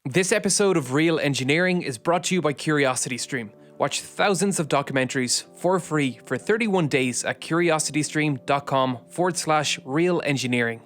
This episode of Real Engineering is brought to you by CuriosityStream. Watch thousands of documentaries for free for 31 days at curiositystream.com/real engineering.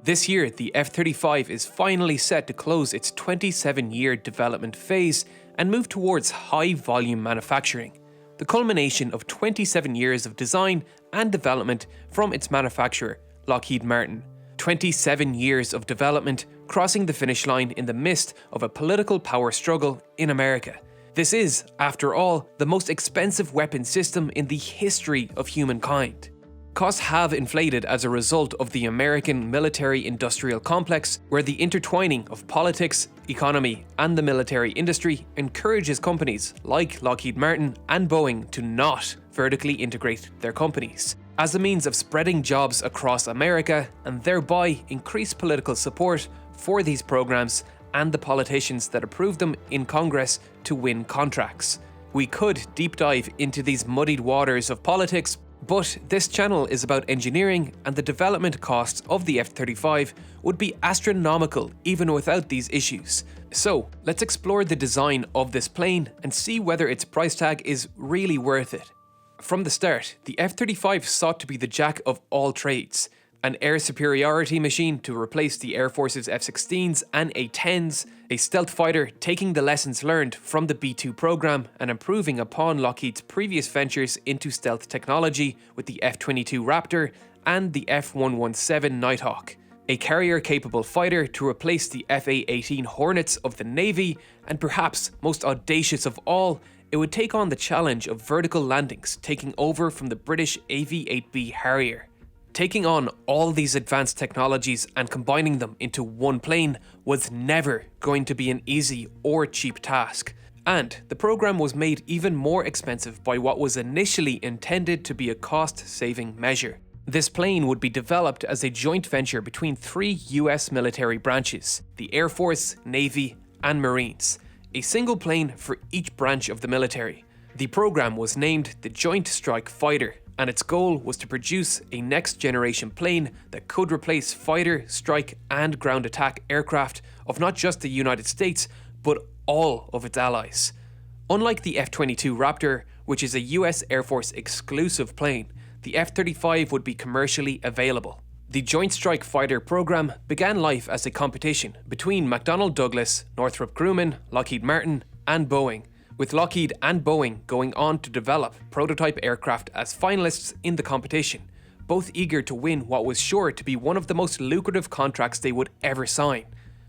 This year, the F-35 is finally set to close its 27-year development phase and move towards high-volume manufacturing, the culmination of 27 years of design and development from its manufacturer, Lockheed Martin. 27 years of development crossing the finish line in the midst of a political power struggle in America. This is, after all, the most expensive weapon system in the history of humankind. Costs have inflated as a result of the American military-industrial complex, where the intertwining of politics, economy, and the military industry encourages companies like Lockheed Martin and Boeing to not vertically integrate their companies, as a means of spreading jobs across America and thereby increase political support for these programs and the politicians that approve them in Congress to win contracts. We could deep dive into these muddied waters of politics, but this channel is about engineering, and the development costs of the F-35 would be astronomical even without these issues. So let's explore the design of this plane and see whether its price tag is really worth it. From the start, the F-35 sought to be the jack of all trades, an air superiority machine to replace the Air Force's F-16s and A-10s, a stealth fighter taking the lessons learned from the B-2 program and improving upon Lockheed's previous ventures into stealth technology with the F-22 Raptor and the F-117 Nighthawk, a carrier-capable fighter to replace the F-A-18 Hornets of the Navy, and perhaps most audacious of all, it would take on the challenge of vertical landings, taking over from the British AV-8B Harrier. Taking on all these advanced technologies and combining them into one plane was never going to be an easy or cheap task, and the program was made even more expensive by what was initially intended to be a cost-saving measure. This plane would be developed as a joint venture between 3 US military branches, the Air Force, Navy, and Marines, a single plane for each branch of the military. The program was named the Joint Strike Fighter, and its goal was to produce a next-generation plane that could replace fighter, strike, and ground attack aircraft of not just the United States, but all of its allies. Unlike the F-22 Raptor, which is a US Air Force exclusive plane, the F-35 would be commercially available. The Joint Strike Fighter program began life as a competition between McDonnell Douglas, Northrop Grumman, Lockheed Martin, and Boeing, with Lockheed and Boeing going on to develop prototype aircraft as finalists in the competition, both eager to win what was sure to be one of the most lucrative contracts they would ever sign.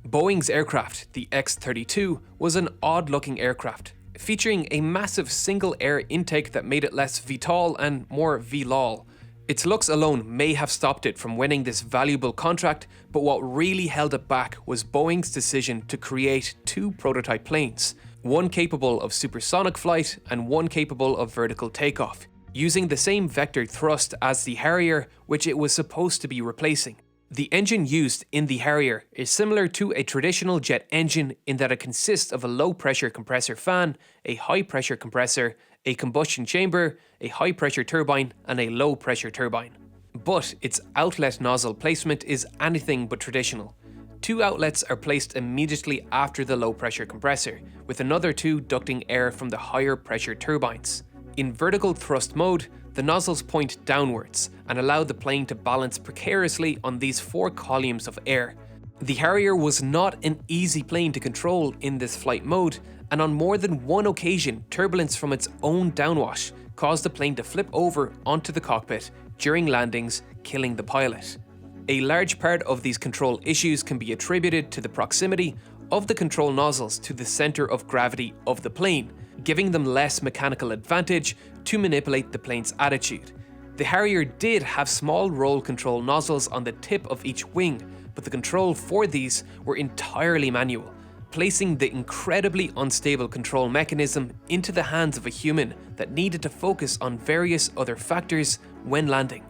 Boeing's aircraft, the X-32, was an odd-looking aircraft, featuring a massive single air intake that made it less VTOL and more VLOL. Its looks alone may have stopped it from winning this valuable contract, but what really held it back was Boeing's decision to create 2 prototype planes, one capable of supersonic flight and one capable of vertical takeoff, using the same vector thrust as the Harrier, which it was supposed to be replacing. The engine used in the Harrier is similar to a traditional jet engine in that it consists of a low-pressure compressor fan, a high-pressure compressor, a combustion chamber, a high-pressure turbine, and a low-pressure turbine. But its outlet nozzle placement is anything but traditional. 2 outlets are placed immediately after the low-pressure compressor, with another 2 ducting air from the higher-pressure turbines. In vertical thrust mode, the nozzles point downwards and allow the plane to balance precariously on these 4 columns of air. The Harrier was not an easy plane to control in this flight mode, and on more than one occasion, turbulence from its own downwash caused the plane to flip over onto the cockpit during landings, killing the pilot. A large part of these control issues can be attributed to the proximity of the control nozzles to the center of gravity of the plane, giving them less mechanical advantage to manipulate the plane's attitude. The Harrier did have small roll control nozzles on the tip of each wing, but the control for these were entirely manual, placing the incredibly unstable control mechanism into the hands of a human that needed to focus on various other factors when landing.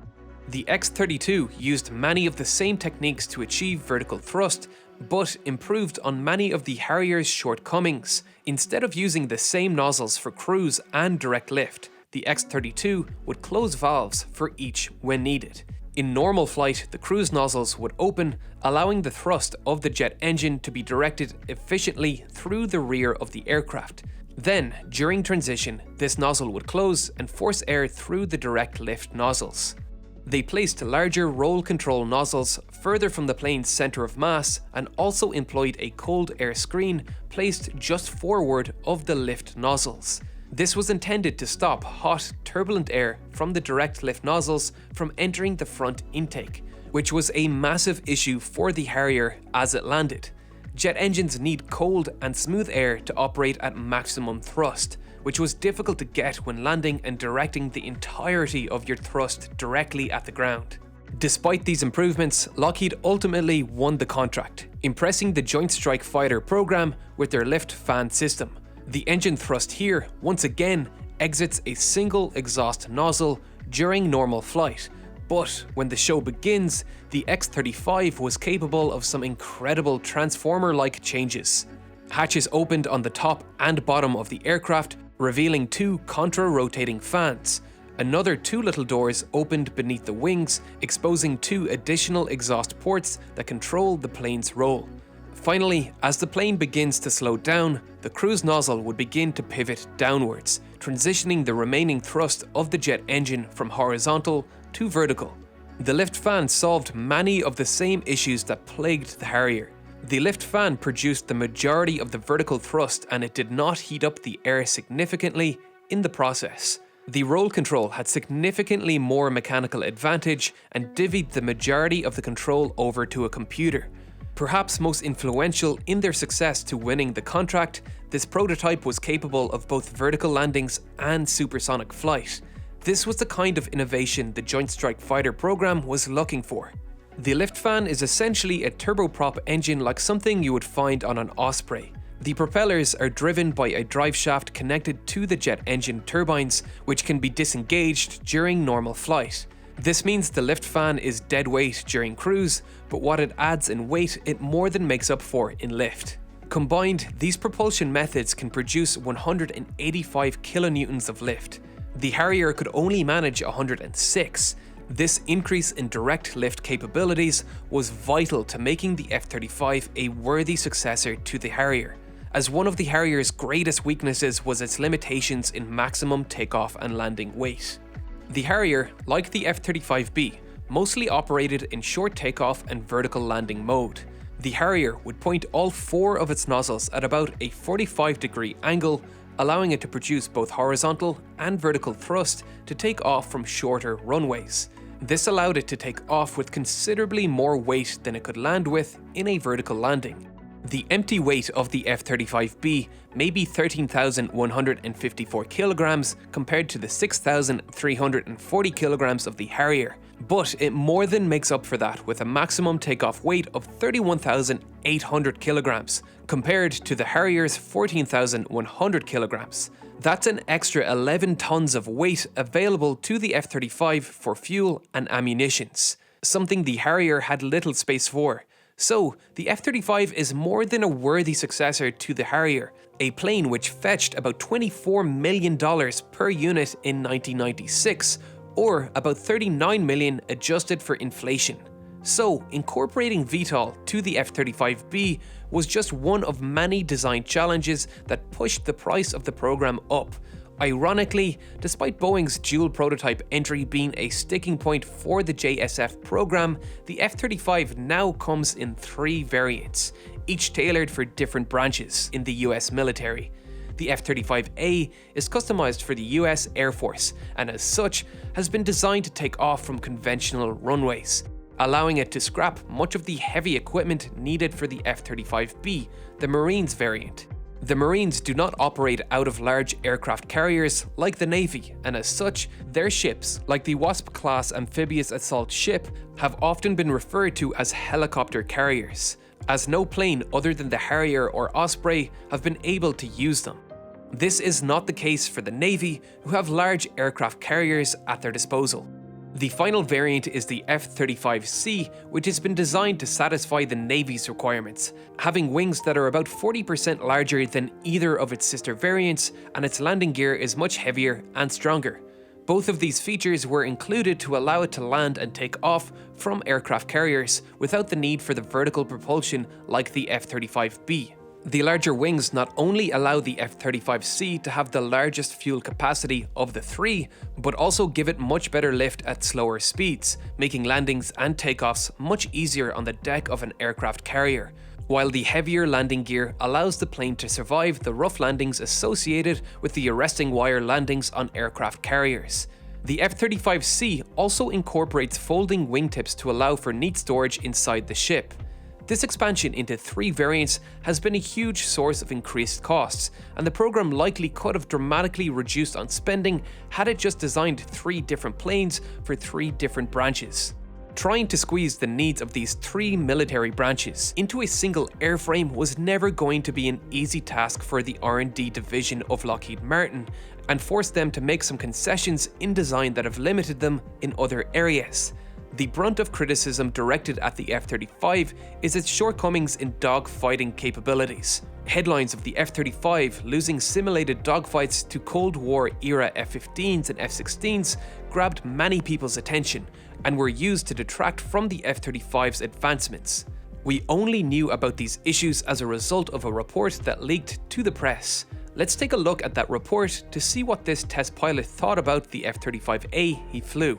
The X-32 used many of the same techniques to achieve vertical thrust, but improved on many of the Harrier's shortcomings. Instead of using the same nozzles for cruise and direct lift, the X-32 would close valves for each when needed. In normal flight, the cruise nozzles would open, allowing the thrust of the jet engine to be directed efficiently through the rear of the aircraft. Then, during transition, this nozzle would close and force air through the direct lift nozzles. They placed larger roll control nozzles further from the plane's center of mass and also employed a cold air screen placed just forward of the lift nozzles. This was intended to stop hot, turbulent air from the direct lift nozzles from entering the front intake, which was a massive issue for the Harrier as it landed. Jet engines need cold and smooth air to operate at maximum thrust, which was difficult to get when landing and directing the entirety of your thrust directly at the ground. Despite these improvements, Lockheed ultimately won the contract, impressing the Joint Strike Fighter program with their lift fan system. The engine thrust here, once again, exits a single exhaust nozzle during normal flight, but when the show begins, the X-35 was capable of some incredible transformer-like changes. Hatches opened on the top and bottom of the aircraft, revealing two contra-rotating fans. Another two little doors opened beneath the wings, exposing two additional exhaust ports that control the plane's roll. Finally, as the plane begins to slow down, the cruise nozzle would begin to pivot downwards, transitioning the remaining thrust of the jet engine from horizontal to vertical. The lift fan solved many of the same issues that plagued the Harrier. The lift fan produced the majority of the vertical thrust and it did not heat up the air significantly in the process. The roll control had significantly more mechanical advantage and divvied the majority of the control over to a computer. Perhaps most influential in their success to winning the contract, this prototype was capable of both vertical landings and supersonic flight. This was the kind of innovation the Joint Strike Fighter program was looking for. The lift fan is essentially a turboprop engine like something you would find on an Osprey. The propellers are driven by a driveshaft connected to the jet engine turbines, which can be disengaged during normal flight. This means the lift fan is dead weight during cruise, but what it adds in weight it more than makes up for in lift. Combined, these propulsion methods can produce 185 kilonewtons of lift. The Harrier could only manage 106. This increase in direct lift capabilities was vital to making the F-35 a worthy successor to the Harrier, as one of the Harrier's greatest weaknesses was its limitations in maximum takeoff and landing weight. The Harrier, like the F-35B, mostly operated in short takeoff and vertical landing mode. The Harrier would point all four of its nozzles at about a 45-degree angle, allowing it to produce both horizontal and vertical thrust to take off from shorter runways. This allowed it to take off with considerably more weight than it could land with in a vertical landing. The empty weight of the F-35B may be 13,154 kilograms compared to the 6,340 kilograms of the Harrier, but it more than makes up for that with a maximum takeoff weight of 31,800 kilograms compared to the Harrier's 14,100 kilograms. That's an extra 11 tons of weight available to the F-35 for fuel and ammunitions, something the Harrier had little space for. So, the F-35 is more than a worthy successor to the Harrier, a plane which fetched about $24 million per unit in 1996, or about $39 million adjusted for inflation. So, incorporating VTOL to the F-35B was just one of many design challenges that pushed the price of the program up. Ironically, despite Boeing's dual prototype entry being a sticking point for the JSF program, the F-35 now comes in 3 variants, each tailored for different branches in the US military. The F-35A is customized for the US Air Force and as such has been designed to take off from conventional runways, allowing it to scrap much of the heavy equipment needed for the F-35B, the Marines variant. The Marines do not operate out of large aircraft carriers like the Navy, and as such, their ships, like the Wasp-class amphibious assault ship, have often been referred to as helicopter carriers, as no plane other than the Harrier or Osprey have been able to use them. This is not the case for the Navy, who have large aircraft carriers at their disposal. The final variant is the F-35C, which has been designed to satisfy the Navy's requirements, having wings that are about 40% larger than either of its sister variants, and its landing gear is much heavier and stronger. Both of these features were included to allow it to land and take off from aircraft carriers without the need for the vertical propulsion like the F-35B. The larger wings not only allow the F-35C to have the largest fuel capacity of the three, but also give it much better lift at slower speeds, making landings and takeoffs much easier on the deck of an aircraft carrier, while the heavier landing gear allows the plane to survive the rough landings associated with the arresting wire landings on aircraft carriers. The F-35C also incorporates folding wingtips to allow for neat storage inside the ship. This expansion into 3 variants has been a huge source of increased costs, and the program likely could have dramatically reduced on spending had it just designed 3 different planes for 3 different branches. Trying to squeeze the needs of these 3 military branches into a single airframe was never going to be an easy task for the R&D division of Lockheed Martin, and forced them to make some concessions in design that have limited them in other areas. The brunt of criticism directed at the F-35 is its shortcomings in dogfighting capabilities. Headlines of the F-35 losing simulated dogfights to Cold War era F-15s and F-16s grabbed many people's attention and were used to detract from the F-35's advancements. We only knew about these issues as a result of a report that leaked to the press. Let's take a look at that report to see what this test pilot thought about the F-35A he flew.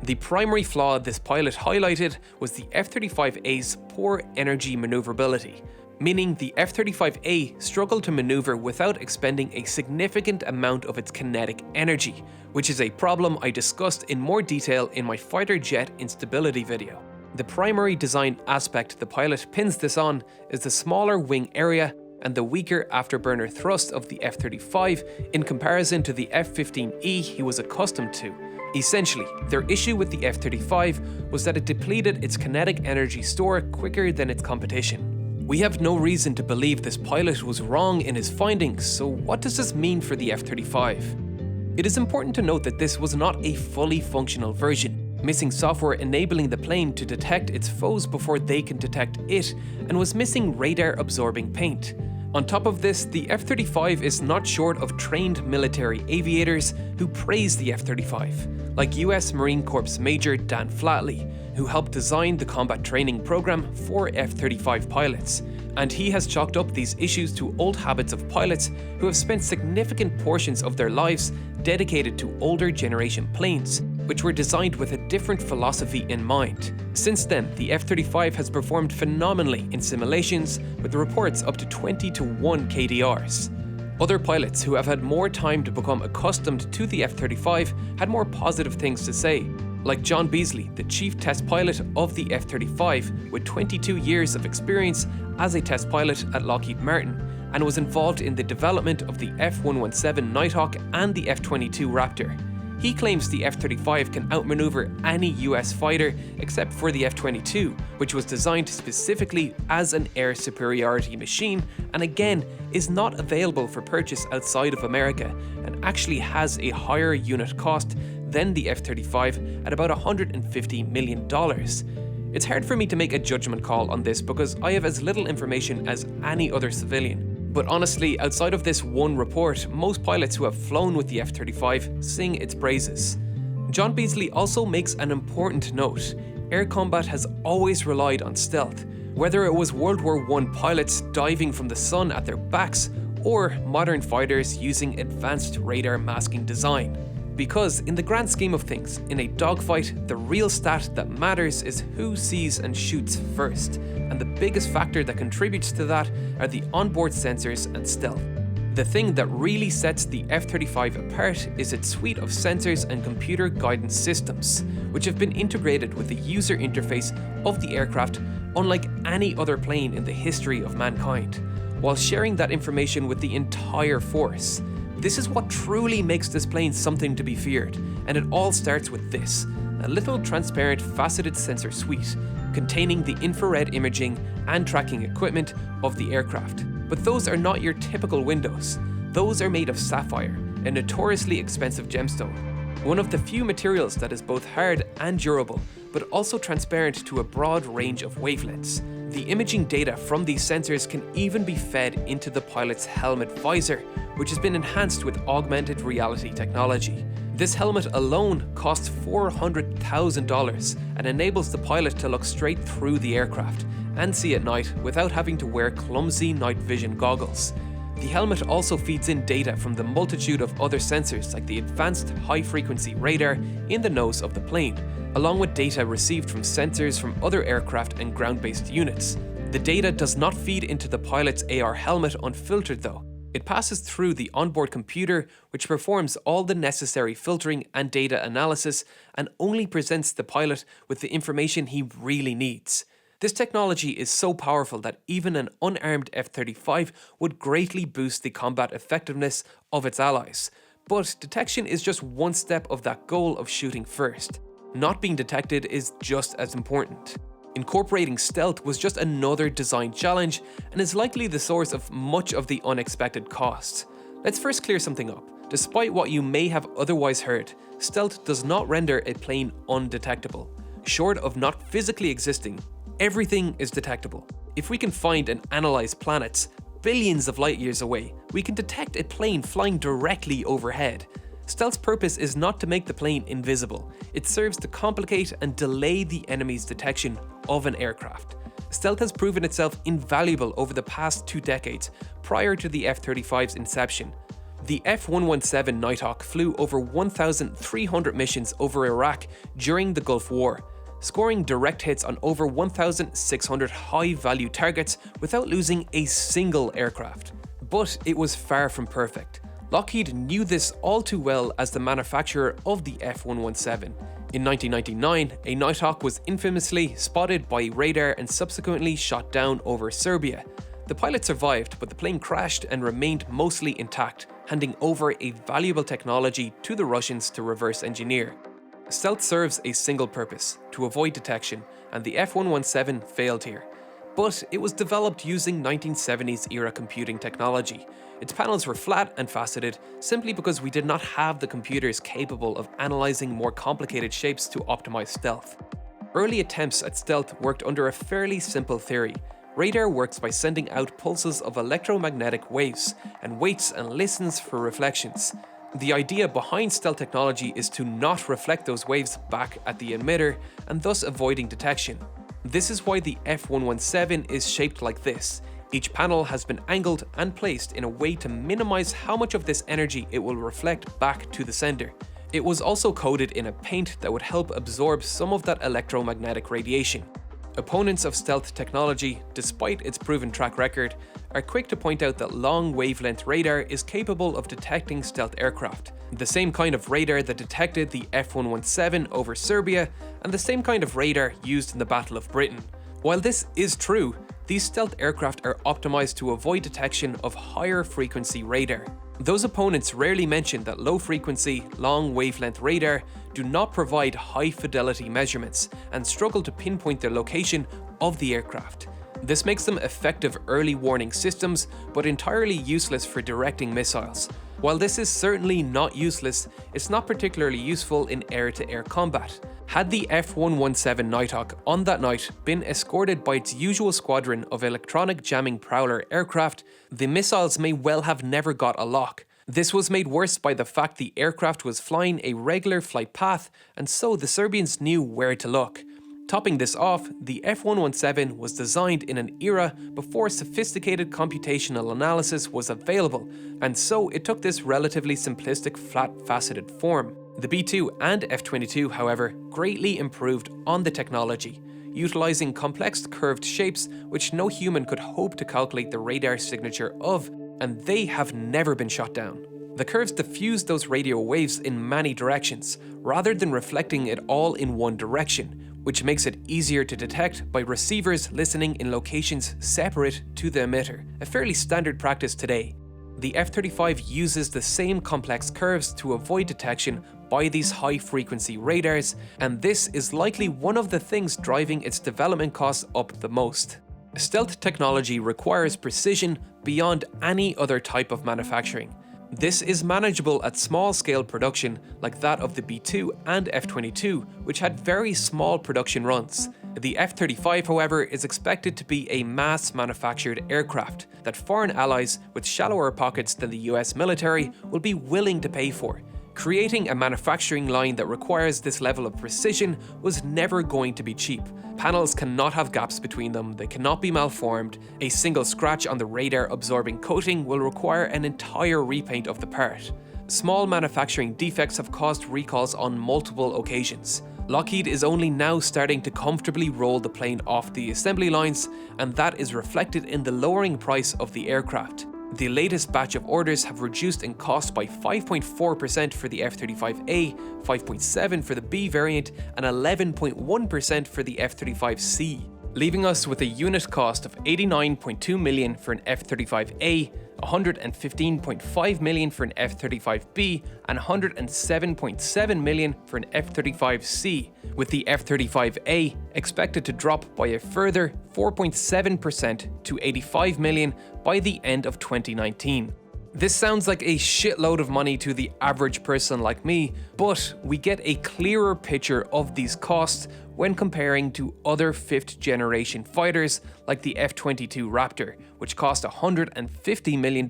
The primary flaw this pilot highlighted was the F-35A's poor energy maneuverability, meaning the F-35A struggled to maneuver without expending a significant amount of its kinetic energy, which is a problem I discussed in more detail in my fighter jet instability video. The primary design aspect the pilot pins this on is the smaller wing area and the weaker afterburner thrust of the F-35 in comparison to the F-15E he was accustomed to. Essentially, their issue with the F-35 was that it depleted its kinetic energy store quicker than its competition. We have no reason to believe this pilot was wrong in his findings, so what does this mean for the F-35? It is important to note that this was not a fully functional version, missing software enabling the plane to detect its foes before they can detect it, and was missing radar-absorbing paint. On top of this, the F-35 is not short of trained military aviators who praise the F-35, like US Marine Corps Major Dan Flatley, who helped design the combat training program for F-35 pilots, and he has chalked up these issues to old habits of pilots who have spent significant portions of their lives dedicated to older generation planes, which were designed with a different philosophy in mind. Since then, the F-35 has performed phenomenally in simulations with reports up to 20-to-1 KDRs. Other pilots who have had more time to become accustomed to the F-35 had more positive things to say, like John Beasley, the chief test pilot of the F-35 with 22 years of experience as a test pilot at Lockheed Martin, and was involved in the development of the F-117 Nighthawk and the F-22 Raptor. He claims the F-35 can outmaneuver any US fighter except for the F-22, which was designed specifically as an air superiority machine and again is not available for purchase outside of America and actually has a higher unit cost than the F-35 at about $150 million. It's hard for me to make a judgment call on this because I have as little information as any other civilian. But honestly, outside of this one report, most pilots who have flown with the F-35 sing its praises. John Beasley also makes an important note. Air combat has always relied on stealth, whether it was World War I pilots diving from the sun at their backs or modern fighters using advanced radar masking design. Because in the grand scheme of things, in a dogfight, the real stat that matters is who sees and shoots first, and the biggest factor that contributes to that are the onboard sensors and stealth. The thing that really sets the F-35 apart is its suite of sensors and computer guidance systems, which have been integrated with the user interface of the aircraft unlike any other plane in the history of mankind, while sharing that information with the entire force. This is what truly makes this plane something to be feared, and it all starts with this, a little transparent faceted sensor suite containing the infrared imaging and tracking equipment of the aircraft. But those are not your typical windows. Those are made of sapphire, a notoriously expensive gemstone, one of the few materials that is both hard and durable, but also transparent to a broad range of wavelengths. The imaging data from these sensors can even be fed into the pilot's helmet visor, which has been enhanced with augmented reality technology. This helmet alone costs $400,000 and enables the pilot to look straight through the aircraft and see at night without having to wear clumsy night vision goggles. The helmet also feeds in data from the multitude of other sensors like the advanced high-frequency radar in the nose of the plane, along with data received from sensors from other aircraft and ground-based units. The data does not feed into the pilot's AR helmet unfiltered though. It passes through the onboard computer, which performs all the necessary filtering and data analysis and only presents the pilot with the information he really needs. This technology is so powerful that even an unarmed F-35 would greatly boost the combat effectiveness of its allies. But detection is just one step of that goal of shooting first. Not being detected is just as important. Incorporating stealth was just another design challenge and is likely the source of much of the unexpected costs. Let's first clear something up. Despite what you may have otherwise heard, stealth does not render a plane undetectable. Short of not physically existing, everything is detectable. If we can find and analyze planets billions of light years away, we can detect a plane flying directly overhead. Stealth's purpose is not to make the plane invisible. It serves to complicate and delay the enemy's detection of an aircraft. Stealth has proven itself invaluable over the past 2 decades, prior to the F-35's inception. The F-117 Nighthawk flew over 1,300 missions over Iraq during the Gulf War, scoring direct hits on over 1,600 high-value targets without losing a single aircraft. But it was far from perfect. Lockheed knew this all too well as the manufacturer of the F-117. In 1999, a Nighthawk was infamously spotted by radar and subsequently shot down over Serbia. The pilot survived, but the plane crashed and remained mostly intact, handing over a valuable technology to the Russians to reverse engineer. Stealth serves a single purpose, to avoid detection, and the F-117 failed here. But it was developed using 1970s era computing technology. Its panels were flat and faceted simply because we did not have the computers capable of analyzing more complicated shapes to optimize stealth. Early attempts at stealth worked under a fairly simple theory. Radar works by sending out pulses of electromagnetic waves and waits and listens for reflections. The idea behind stealth technology is to not reflect those waves back at the emitter and thus avoiding detection. This is why the F-117 is shaped like this. Each panel has been angled and placed in a way to minimize how much of this energy it will reflect back to the sender. It was also coated in a paint that would help absorb some of that electromagnetic radiation. Opponents of stealth technology, despite its proven track record, are quick to point out that long wavelength radar is capable of detecting stealth aircraft. The same kind of radar that detected the F-117 over Serbia, and the same kind of radar used in the Battle of Britain. While this is true, these stealth aircraft are optimized to avoid detection of higher frequency radar. Those opponents rarely mention that low frequency, long wavelength radar do not provide high fidelity measurements and struggle to pinpoint the location of the aircraft. This makes them effective early warning systems, but entirely useless for directing missiles. While this is certainly not useless, it's not particularly useful in air-to-air combat. Had the F-117 Nighthawk on that night been escorted by its usual squadron of electronic jamming prowler aircraft, the missiles may well have never got a lock. This was made worse by the fact the aircraft was flying a regular flight path, and so the Serbians knew where to look. Topping this off, the F-117 was designed in an era before sophisticated computational analysis was available, and so it took this relatively simplistic flat-faceted form. The B-2 and F-22, however, greatly improved on the technology, utilizing complex curved shapes which no human could hope to calculate the radar signature of, and they have never been shot down. The curves diffuse those radio waves in many directions, rather than reflecting it all in one direction, which makes it easier to detect by receivers listening in locations separate to the emitter, a fairly standard practice today. The F-35 uses the same complex curves to avoid detection by these high-frequency radars, and this is likely one of the things driving its development costs up the most. Stealth technology requires precision beyond any other type of manufacturing. This is manageable at small-scale production like that of the B-2 and F-22, which had very small production runs. The F-35, however, is expected to be a mass-manufactured aircraft that foreign allies with shallower pockets than the US military will be willing to pay for. Creating a manufacturing line that requires this level of precision was never going to be cheap. Panels cannot have gaps between them, they cannot be malformed, a single scratch on the radar-absorbing coating will require an entire repaint of the part. Small manufacturing defects have caused recalls on multiple occasions. Lockheed is only now starting to comfortably roll the plane off the assembly lines, and that is reflected in the lowering price of the aircraft. The latest batch of orders have reduced in cost by 5.4% for the F-35A, 5.7% for the B variant, and 11.1% for the F-35C, leaving us with a unit cost of $89.2 million for an F-35A, $115.5 million for an F-35B, and $107.7 million for an F-35C, with the F-35A expected to drop by a further 4.7% to $85 million by the end of 2019. This sounds like a shitload of money to the average person like me, but we get a clearer picture of these costs when comparing to other 5th generation fighters like the F-22 Raptor, which cost $150 million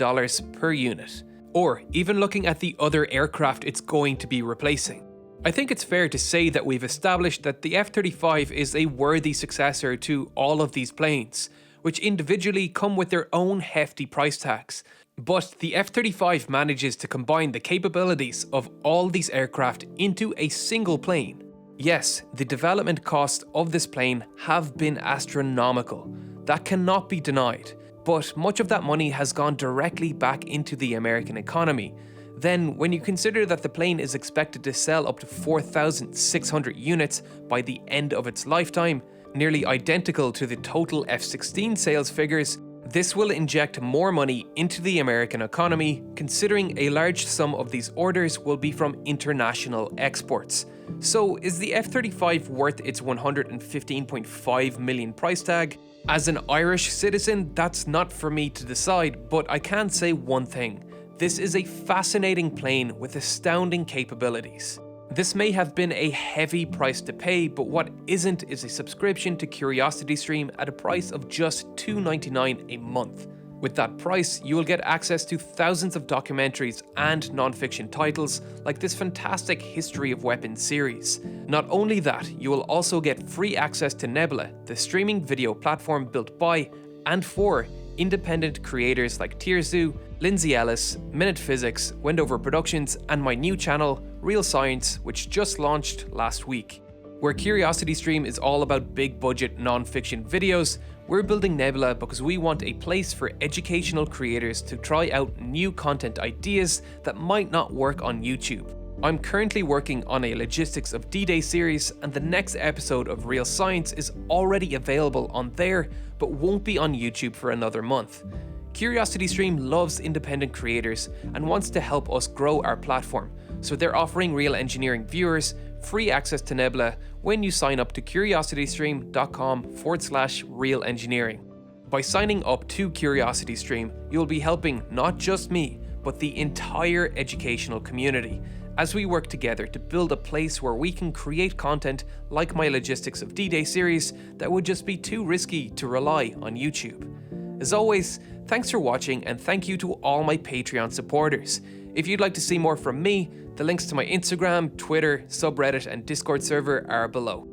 per unit. Or even looking at the other aircraft it's going to be replacing. I think it's fair to say that we've established that the F-35 is a worthy successor to all of these planes, which individually come with their own hefty price tags. But the F-35 manages to combine the capabilities of all these aircraft into a single plane. Yes, the development costs of this plane have been astronomical. That cannot be denied. But much of that money has gone directly back into the American economy. Then, when you consider that the plane is expected to sell up to 4,600 units by the end of its lifetime, nearly identical to the total F-16 sales figures, this will inject more money into the American economy, considering a large sum of these orders will be from international exports. So, is the F-35 worth its $115.5 million price tag? As an Irish citizen, that's not for me to decide, but I can say one thing. This is a fascinating plane with astounding capabilities. This may have been a heavy price to pay, but what isn't is a subscription to CuriosityStream at a price of just $2.99 a month. With that price, you will get access to thousands of documentaries and non-fiction titles like this fantastic History of Weapons series. Not only that, you will also get free access to Nebula, the streaming video platform built by and for independent creators like Tierzu, Lindsay Ellis, Minute Physics, Wendover Productions, and my new channel, Real Science, which just launched last week. Where CuriosityStream is all about big budget non-fiction videos, we're building Nebula because we want a place for educational creators to try out new content ideas that might not work on YouTube. I'm currently working on a Logistics of D-Day series, and the next episode of Real Science is already available on there, but won't be on YouTube for another month. CuriosityStream loves independent creators and wants to help us grow our platform, so they're offering Real Engineering viewers free access to Nebula when you sign up to curiositystream.com/Real Engineering. By signing up to CuriosityStream, you'll be helping not just me, but the entire educational community, as we work together to build a place where we can create content like my Logistics of D-Day series that would just be too risky to rely on YouTube. As always, thanks for watching, and thank you to all my Patreon supporters. If you'd like to see more from me, the links to my Instagram, Twitter, subreddit, and Discord server are below.